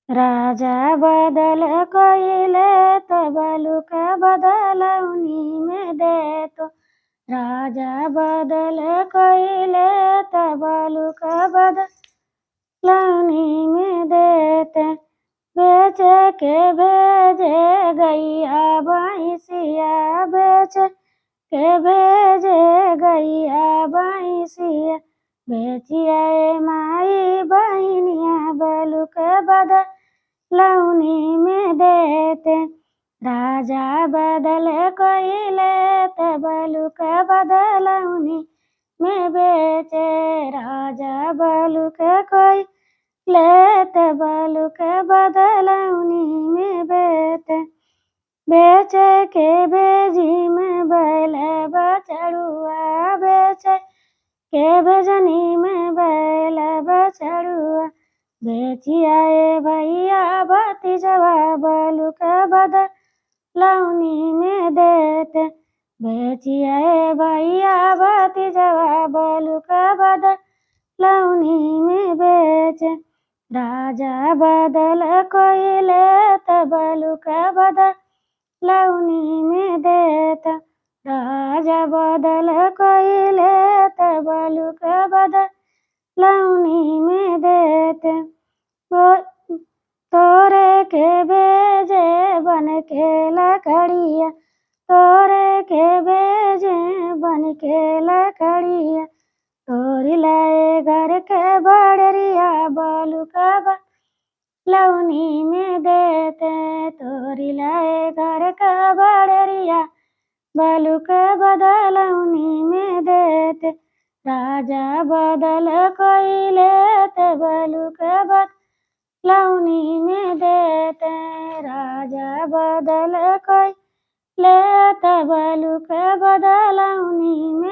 राजा बदल कइले त बलुक बदलौनी में देतो। राजा बदल कइले त बलुक बदलौनी में देते। बेच के भेजे गैया भैंसिया, बेच के भेजे गैया भैंसिया। बेचिया माई बहनिया बलुक बदलौनी में देते। राजा बदल कइले त बलुक बदलौनी में बेचे। राजा बलुक कइले त बलुक बदलौनी में बेचे। बेच के भेजी में बैल बछड़ुआ, बेच के भेजनी में बैल बछड़ुआ। बेचिया भैया भतीजवा बलुक बदलौनी में देते। बेचिया भैया भतीजवा बलुक बदलौनी में बेचे। राजा बदल कइले त बलुक बदलौनी में देता। राजा बदल कइले त बलुक बदलौनी में देते। तोरे के भेजे बन के लकड़िया, तोरे के भेजे बन के लकड़िया। तोरी लाए घर के बड़रिया बलुक बदलौनी में देते। तोरी लाए घर का बड़रिया बलुक बदलौनी में देते। राजा बदल कइले त बलुक बदलौनी में देते। राजा बदल कइले त बलुक बदलौनी में